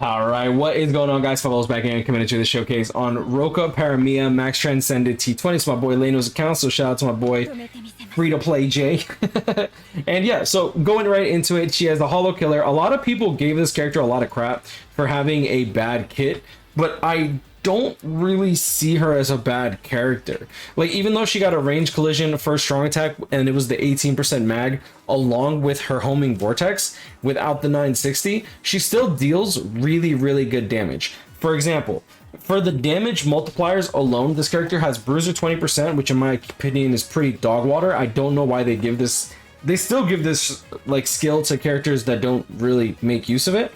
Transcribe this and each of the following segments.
All right, what is going on, guys? Follows back in, coming into the showcase on Roka, Paramia, Max Transcended, T20. It's my boy Leno's account, so shout out to my boy Free to Play Jay. And yeah, so going right into it, she has the Hollow Killer. A lot of people gave this character a lot of crap for having a bad kit, but I don't really see her as a bad character. Like, even though she got a range collision for strong attack and it was the 18% mag along with her homing vortex without the 960, she still deals really good damage. For example, for the damage multipliers alone, this character has bruiser 20%, which in my opinion is pretty dog water. I don't know why they still give this like skill to characters that don't really make use of it.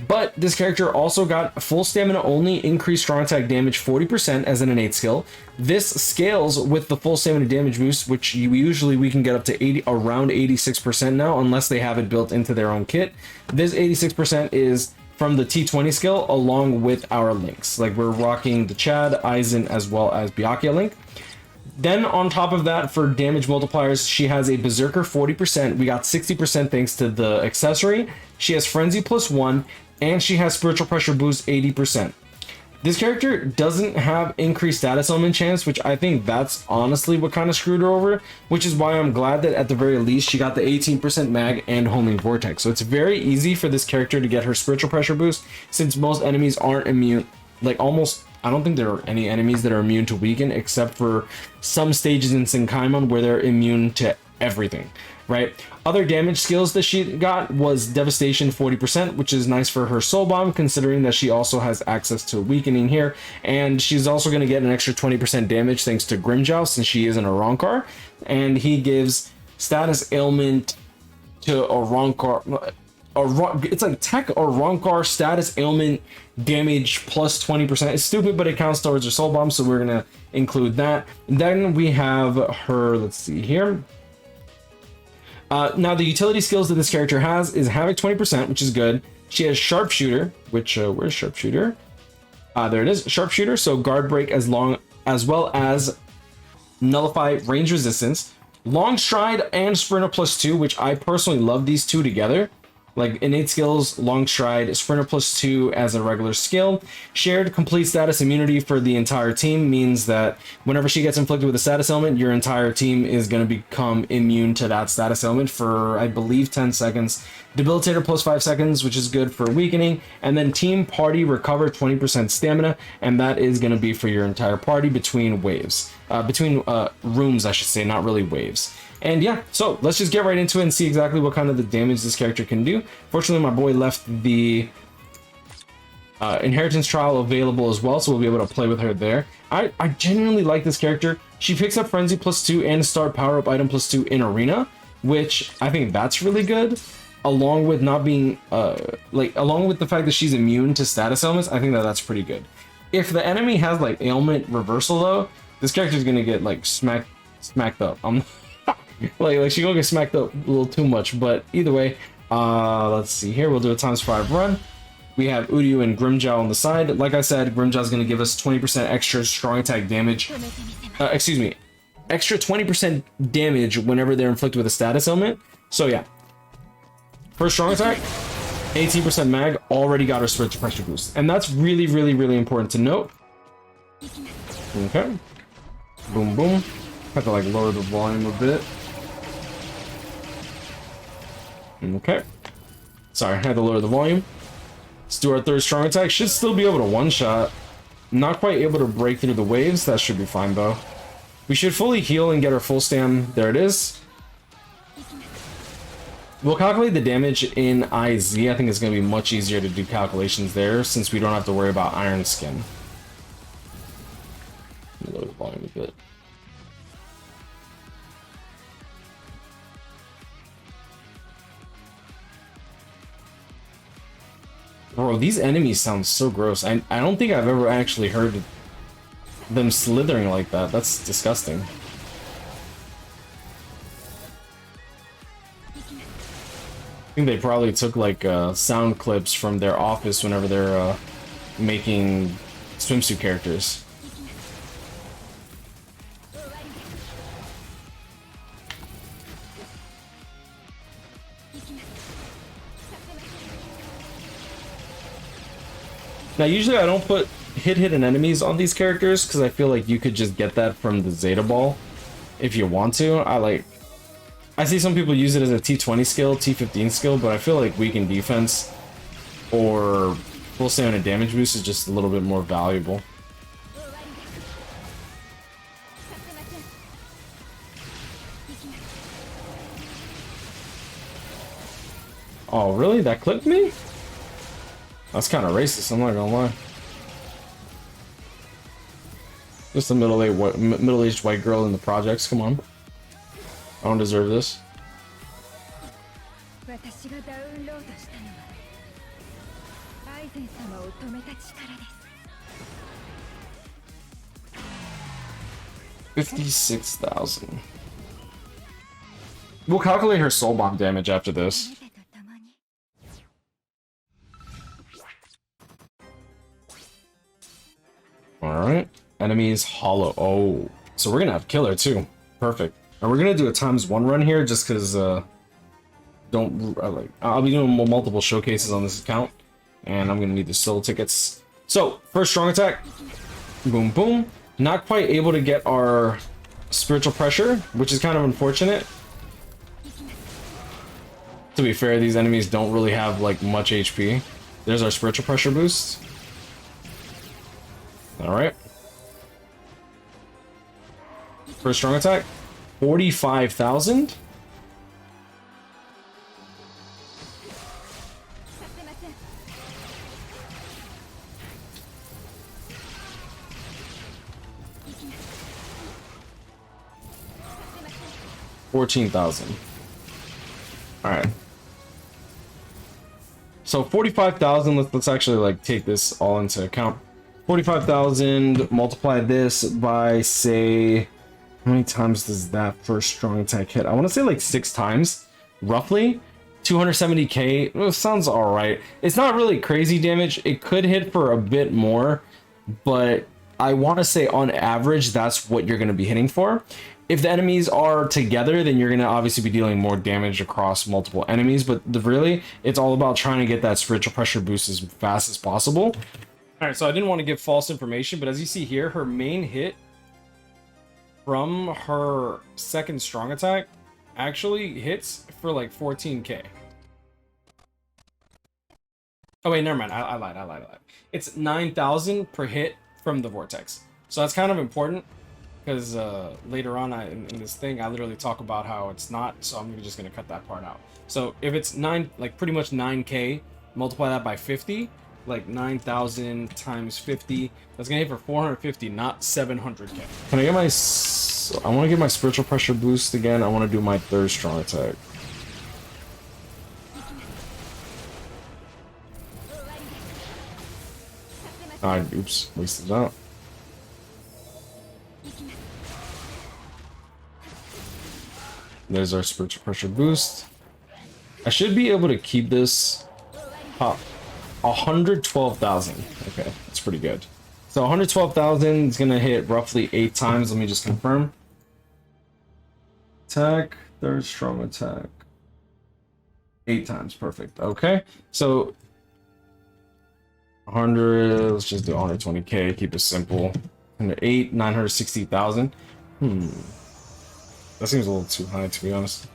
But this character also got full stamina only, increased strong attack damage 40% as an innate skill. This scales with the full stamina damage boost, which we can get up to around 86% now, unless they have it built into their own kit. This 86% is from the T20 skill along with our links. Like, we're rocking the Chad, Aizen, as well as Byakuya link. Then on top of that, for damage multipliers, she has a Berserker 40%. We got 60% thanks to the accessory. She has Frenzy +1, and she has Spiritual Pressure boost 80%. This character doesn't have increased status element chance, which I think that's honestly what kind of screwed her over, which is why I'm glad that at the very least she got the 18% mag and homing vortex. So it's very easy for this character to get her Spiritual Pressure boost, since most enemies aren't immune. Like, almost, I don't think there are any enemies that are immune to weaken, except for some stages in Senkaimon where they're immune to everything, right? Other damage skills that she got was Devastation 40%, which is nice for her Soul Bomb, considering that she also has access to weakening here. And she's also going to get an extra 20% damage thanks to Grimmjow, since she is an Arrancar. And he gives status ailment to Arrancar. It's like Tech Arrancar status ailment damage plus 20%. It's stupid, but it counts towards her Soul Bomb, so we're going to include that. And then we have her, let's see here. Now, the utility skills that this character has is Havoc 20%, which is good. She has Sharpshooter, which, where's Sharpshooter? There it is, Sharpshooter, so Guard Break as well as Nullify Range Resistance. Long Stride and Sprinter +2, which I personally love these two together. Like, innate skills, Long Stride, Sprinter +2 as a regular skill. Shared complete status immunity for the entire team means that whenever she gets inflicted with a status element, your entire team is going to become immune to that status element for, I believe, 10 seconds. Debilitator +5 seconds, which is good for weakening. And then Team Party Recover 20% stamina, and that is going to be for your entire party between waves. Rooms, I should say, not really waves. And yeah, so let's just get right into it and see exactly what kind of the damage this character can do. Fortunately, my boy left the Inheritance Trial available as well, so we'll be able to play with her there. I genuinely like this character. She picks up Frenzy +2 and Start Power Up Item +2 in Arena, which I think that's really good. Along with not being, along with the fact that she's immune to status elements, I think that that's pretty good. If the enemy has like ailment reversal though, this character's gonna get like smacked up. like she gonna get smacked up a little too much, but either way, let's see here. We'll do a ×5 run. We have Uryu and Grimmjow on the side. Like I said, Grimmjow's gonna give us 20% extra strong attack damage. Extra 20% damage whenever they're inflicted with a status element. So yeah, first strong attack, 18% mag, already got her Spiritual Pressure boost, and that's really important to note. Okay, boom boom. Have to like lower the volume a bit. Okay, sorry, I had to lower the volume. Let's do our third strong attack. Should still be able to one-shot. Not quite able to break through the waves. That should be fine though. We should fully heal and get our full stam. There it is. We'll calculate the damage in IZ. I think it's going to be much easier to do calculations there since we don't have to worry about Iron Skin. Lower the volume a bit. Bro, these enemies sound so gross. I don't think I've ever actually heard them slithering like that. That's disgusting. I think they probably took like sound clips from their office whenever they're making swimsuit characters. Now, usually I don't put hidden enemies on these characters because I feel like you could just get that from the Zeta Ball if you want to. I see some people use it as a T20 skill, T15 skill, but I feel like weakened defense or full stamina damage boost is just a little bit more valuable. Oh, really? That clipped me? That's kind of racist, I'm not gonna lie. Just a middle-aged white girl in the projects, come on. I don't deserve this. $56,000. We'll calculate her soul bomb damage after this. Alright. Enemies hollow. Oh. So we're gonna have killer too. Perfect. And we're gonna do a ×1 run here just because I'll be doing multiple showcases on this account. And I'm gonna need the soul tickets. So, first strong attack. Boom boom. Not quite able to get our spiritual pressure, which is kind of unfortunate. To be fair, these enemies don't really have like much HP. There's our spiritual pressure boost. Alright. First strong attack. 45,000. $14,000. Alright. So 45,000, let's actually like take this all into account. 45,000, multiply this by, say, how many times does that first strong attack hit? I want to say like 6 times, roughly. 270k, well, sounds alright. It's not really crazy damage. It could hit for a bit more, but I want to say on average, that's what you're going to be hitting for. If the enemies are together, then you're going to obviously be dealing more damage across multiple enemies, but really, it's all about trying to get that spiritual pressure boost as fast as possible. Alright, so I didn't want to give false information, but as you see here, her main hit from her second strong attack actually hits for like 14k. Oh wait, never mind, I lied. It's 9,000 per hit from the vortex. So that's kind of important, because later on in this thing, I literally talk about how it's not, so I'm just going to cut that part out. So if it's pretty much 9k, multiply that by 50, like 9,000 times 50, that's gonna hit for 450, not 700k. Can I get my I want to get my spiritual pressure boost again. I want to do my third strong attack. Alright, oops, wasted that. There's our spiritual pressure boost. I should be able to keep this pop. 112,000. Okay, that's pretty good. So 112,000 is gonna hit roughly 8 times. Let me just confirm. Attack, third strong attack. 8 times, perfect. Okay, so 100. Let's just do 120k. Keep it simple. 108, 960,000. That seems a little too high, to be honest.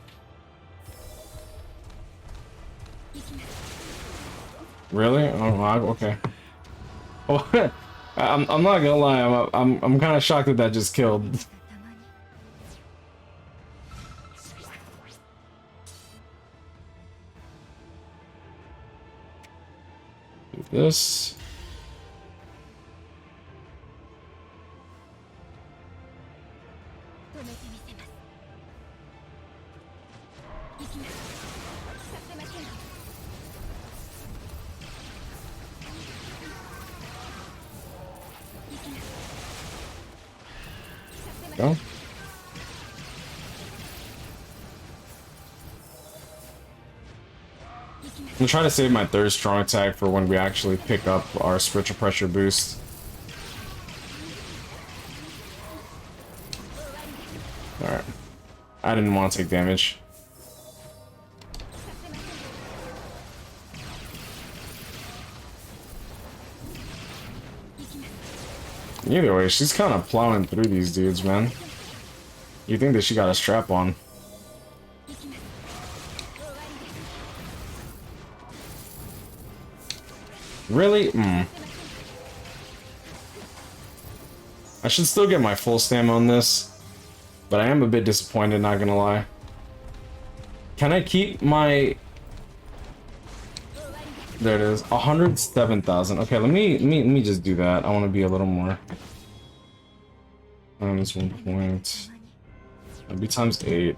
Really? Oh, okay. Oh, I'm not gonna lie. I'm kind of shocked that just killed. Do this. Go. I'm trying to save my third strong attack for when we actually pick up our spiritual pressure boost. Alright. I didn't want to take damage. Either way, she's kind of plowing through these dudes, man. You think that she got a strap on. Really? I should still get my full stam on this, but I am a bit disappointed, not gonna lie. Can I keep my... There it is, 107,000. Okay, let me just do that. I want to be a little more. Times 1 point. That'd be times 8.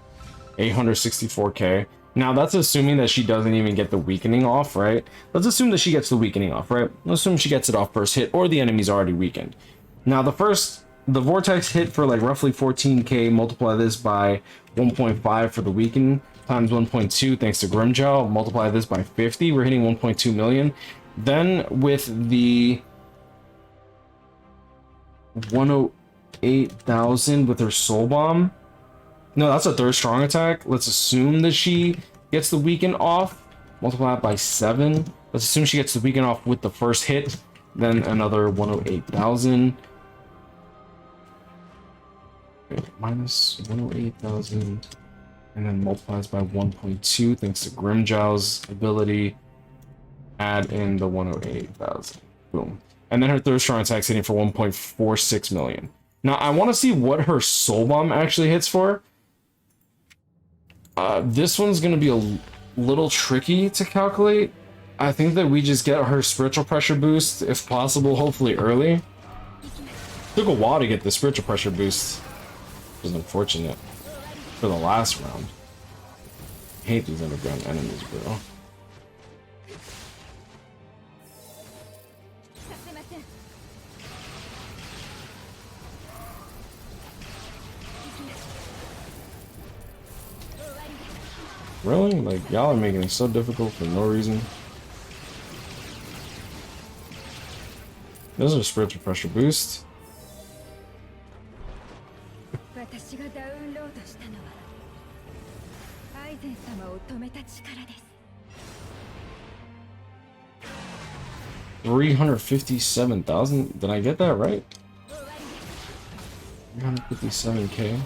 864k. Now that's assuming that she doesn't even get the weakening off, right? Let's assume that she gets the weakening off, right? Let's assume she gets it off first hit, or the enemy's already weakened. Now the vortex hit for like roughly 14k. Multiply this by 1.5 for the weaken, times 1.2 thanks to Grimjow. Multiply this by 50. We're hitting 1.2 million. Then with the 108,000 with her soul bomb. No, that's a third strong attack. Let's assume that she gets the weaken off. Multiply it by 7. Let's assume she gets the weaken off with the first hit. Then another 108,000. Minus 108,000. And then multiplies by 1.2 thanks to Grimjow's ability. Add in the 108,000. Boom. And then her third strong attack's hitting for 1.46 million. Now, I want to see what her soul bomb actually hits for. This one's going to be a little tricky to calculate. I think that we just get her spiritual pressure boost, if possible, hopefully early. Took a while to get the spiritual pressure boost. It was unfortunate for the last round. I hate these underground enemies, bro. Really? Like, y'all are making it so difficult for no reason. Those are spiritual pressure boost. $357,000. Did I get that right? 357k.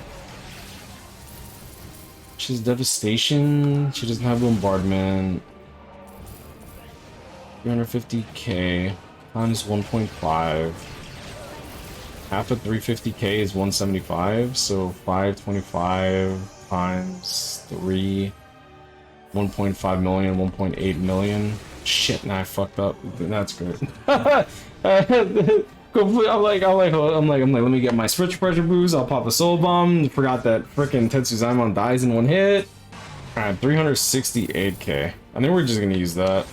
She's devastation. She doesn't have bombardment. 350k times 1.5. Half of 350k is 175. So 525 times 3. 1.5 million, 1.8 million. Shit, now I fucked up. That's good. I'm like, let me get my spiritual pressure boost. I'll pop a soul bomb. Forgot that freaking Tetsuzaimon dies in one hit. Alright, 368k. I think we're just gonna use that.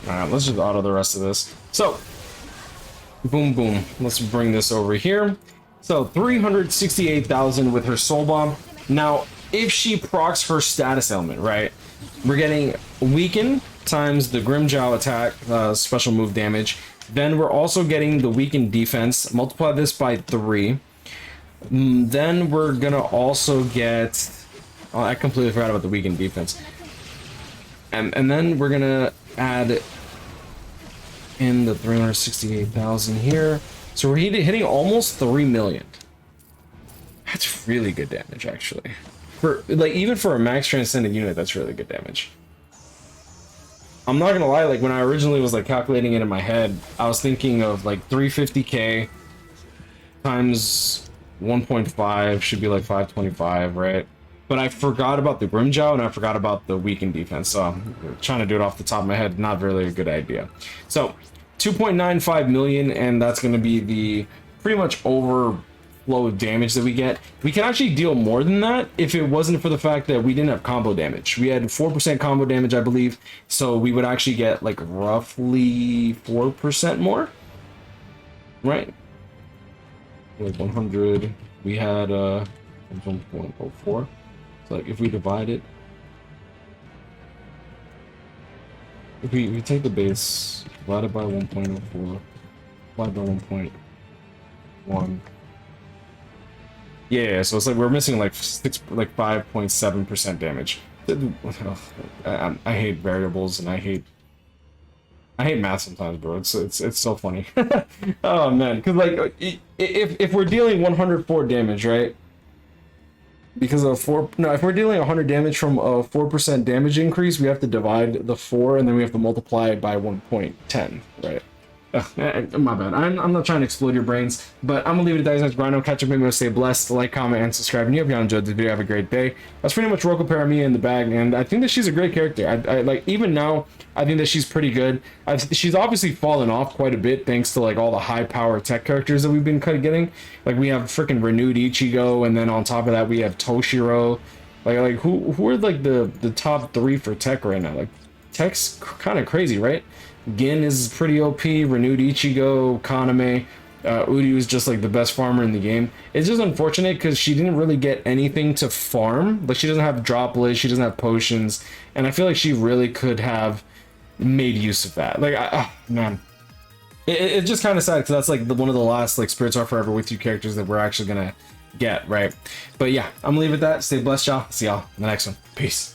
Alright, let's just auto the rest of this. So, boom, boom. Let's bring this over here. So, 368,000 with her soul bomb. Now, if she procs her status element, right? We're getting weaken times the Grimjow attack, special move damage. Then we're also getting the weakened defense. Multiply this by 3. Then we're gonna also get... Oh, I completely forgot about the weakened defense. And then we're gonna add in the 368,000 here. So we're hitting almost 3 million. That's really good damage, actually. For like, even for a max transcended unit, that's really good damage. I'm not gonna lie, like when I originally was like calculating it in my head, I was thinking of like 350k times 1.5 should be like 525, right? But I forgot about the Grimjow and I forgot about the weakened defense. So I'm trying to do it off the top of my head, not really a good idea. So 2.95 million, and that's gonna be the pretty much overflow damage that we get. We can actually deal more than that if it wasn't for the fact that we didn't have combo damage. We had 4% combo damage, I believe, so we would actually get like roughly 4% more, right? Like 100, we had 1.04. So like if we divide it, if we take the base divided by 1.04, divided by 1.1. Yeah, so it's like we're missing like 5.7% damage. I hate variables and I hate I hate math sometimes, bro. It's so funny. Oh man, because like if we're dealing 104 damage, right? Because of four, no, if we're dealing 100 damage from a 4% damage increase, we have to divide the 4 and then we have to multiply it by 1.10, right? My bad. I'm not trying to explode your brains, but I'm gonna leave it at that. Next Rhino, catch up, maybe we'll stay blessed, like, comment, and subscribe. And you hope you enjoyed this video. Have a great day. That's pretty much Roka Paramia in the bag, and I think that she's a great character. I like, even now, I think that she's pretty good. She's obviously fallen off quite a bit thanks to like all the high power tech characters that we've been kind of getting. Like we have freaking renewed Ichigo, and then on top of that we have Toshiro. Like who are like the top 3 for tech right now? Like tech's kind of crazy, right? Gin is pretty OP, renewed Ichigo, Kaname, Uryu is just like the best farmer in the game. It's just unfortunate because she didn't really get anything to farm. Like she doesn't have droplets, she doesn't have potions, and I feel like she really could have made use of that. Like, man, it's just kind of sad because that's like one of the last like Spirits Are Forever with you characters that we're actually gonna get, right? But yeah, I'm gonna leave it at that. Stay blessed, y'all. See y'all in the next one. Peace.